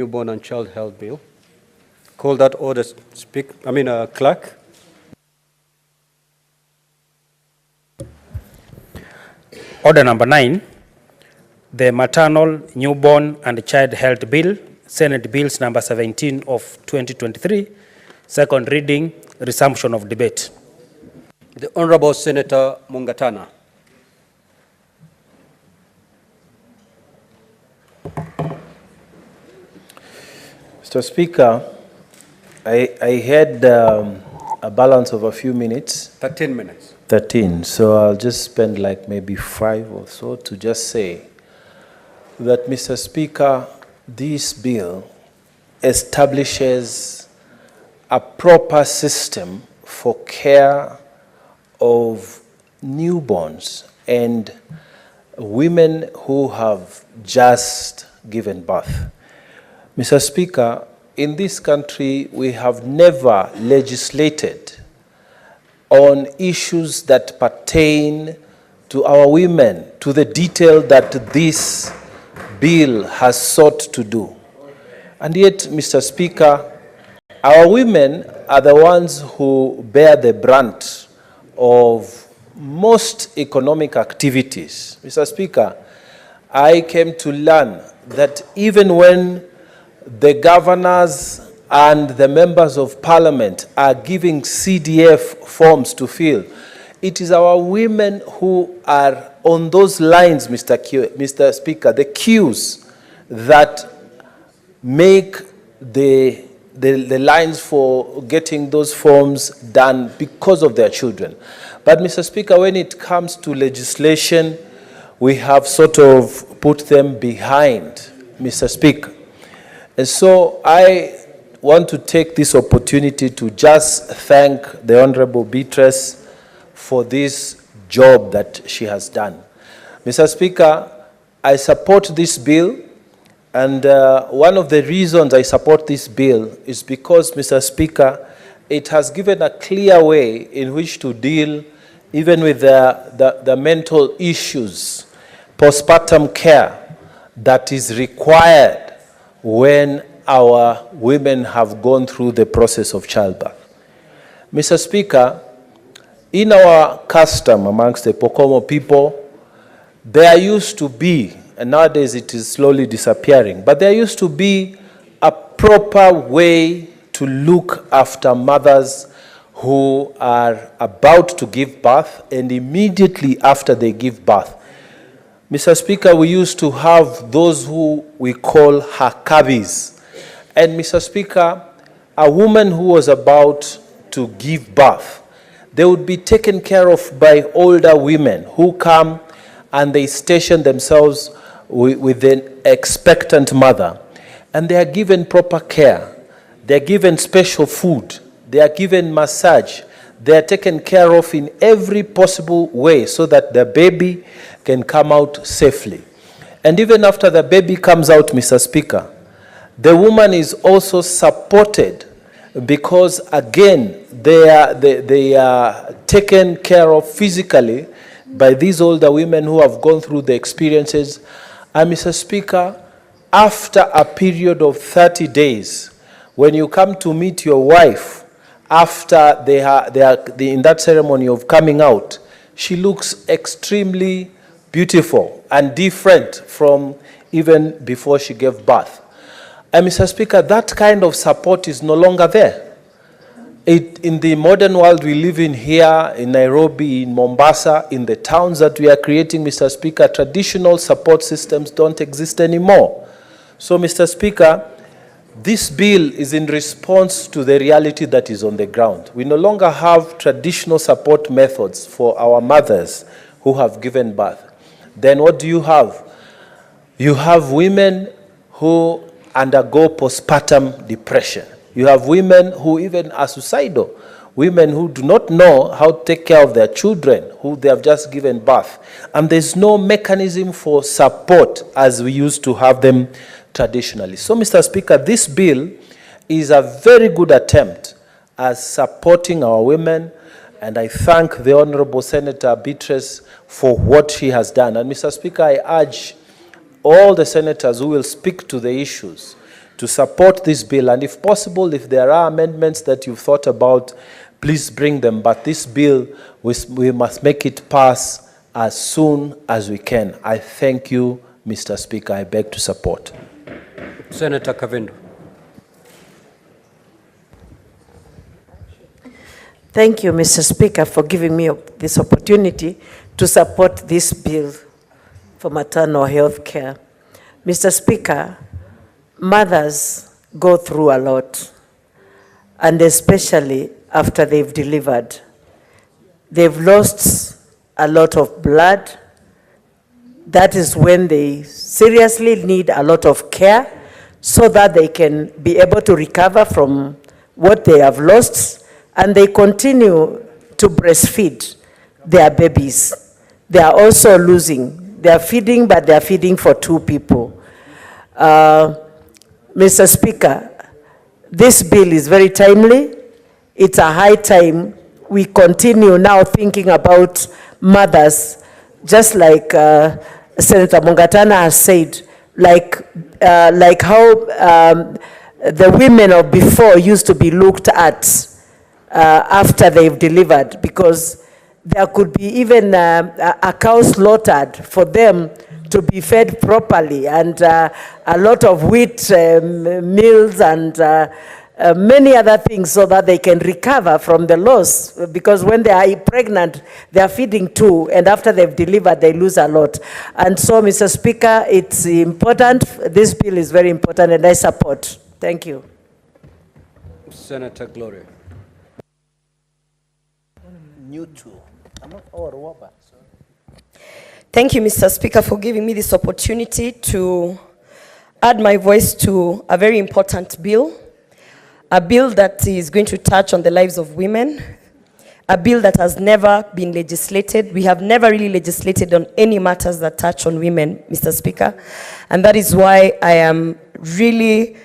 Newborn and Child Health Bill. Call that order, Clerk. Order number 9, the Maternal, Newborn and Child Health Bill, Senate Bills number 17 of 2023, second reading, resumption of debate. The Honorable Senator Mungatana. Mr. Speaker, I had a balance of a few minutes. 13 minutes. 13, so I'll just spend like maybe 5 or so to just say that, Mr. Speaker, this bill establishes a proper system for care of newborns and women who have just given birth. Mr. Speaker, in this country, we have never legislated on issues that pertain to our women to the detail that this bill has sought to do. And yet, Mr. Speaker, our women are the ones who bear the brunt of most economic activities. Mr. Speaker, I came to learn that even when the governors and the members of parliament are giving CDF forms to fill, it is our women who are on those lines, Mr. Speaker, the queues that make the lines for getting those forms done because of their children. But, Mr. Speaker, when it comes to legislation, we have sort of put them behind, Mr. Speaker. And so I want to take this opportunity to just thank the Honorable Beatrice for this job that she has done. Mr. Speaker, I support this bill, and one of the reasons I support this bill is because, Mr. Speaker, it has given a clear way in which to deal even with the mental issues, postpartum care that is required when our women have gone through the process of childbirth. Mr. Speaker, in our custom amongst the Pokomo people, there used to be, and nowadays it is slowly disappearing, but there used to be a proper way to look after mothers who are about to give birth and immediately after they give birth. Mr. Speaker, we used to have those who we call hakabis. And, Mr. Speaker, a woman who was about to give birth, they would be taken care of by older women who come and they station themselves with an expectant mother. And they are given proper care. They are given special food. They are given massage. They are taken care of in every possible way so that the baby can come out safely. And even after the baby comes out, Mr. Speaker, the woman is also supported because, again, they are taken care of physically by these older women who have gone through the experiences. And, Mr. Speaker, after a period of 30 days, when you come to meet your wife, after they are in that ceremony of coming out, she looks extremely beautiful and different from even before she gave birth. And, Mr. Speaker, that kind of support is no longer there. In the modern world we live in here, in Nairobi, in Mombasa, in the towns that we are creating, Mr. Speaker, traditional support systems don't exist anymore. So, Mr. Speaker, this bill is in response to the reality that is on the ground. We no longer have traditional support methods for our mothers who have given birth. Then what do you have? You have women who undergo postpartum depression. You have women who even are suicidal, women who do not know how to take care of their children who they have just given birth. And there's no mechanism for support as we used to have them traditionally. So, Mr. Speaker, this bill is a very good attempt at supporting our women, and I thank the Honorable Senator Beatrice for what she has done. And, Mr. Speaker, I urge all the senators who will speak to the issues to support this bill. And if possible, if there are amendments that you've thought about, please bring them. But this bill, we must make it pass as soon as we can. I thank you, Mr. Speaker. I beg to support. Senator Kavindu. Thank you, Mr. Speaker, for giving me this opportunity to support this bill for maternal health care. Mr. Speaker, mothers go through a lot, and especially after they've delivered. They've lost a lot of blood. That is when they seriously need a lot of care so that they can be able to recover from what they have lost, and they continue to breastfeed their babies. They are also losing. They are feeding, but they are feeding for 2 people. Mr. Speaker, this bill is very timely. It's a high time we continue now thinking about mothers, just like Senator Mungatana has said, like how the women of before used to be looked at after they've delivered, because there could be even a cow slaughtered for them to be fed properly, and a lot of wheat meals and many other things so that they can recover from the loss, because when they are pregnant, they are feeding 2, and after they've delivered, they lose a lot. And so, Mr. Speaker, it's important. This bill is very important, and I support. Thank you. Senator Gloria. Thank you, Mr. Speaker, for giving me this opportunity to add my voice to a very important bill, a bill that is going to touch on the lives of women, a bill that has never been legislated. We have never really legislated on any matters that touch on women, Mr. Speaker, and that is why I am really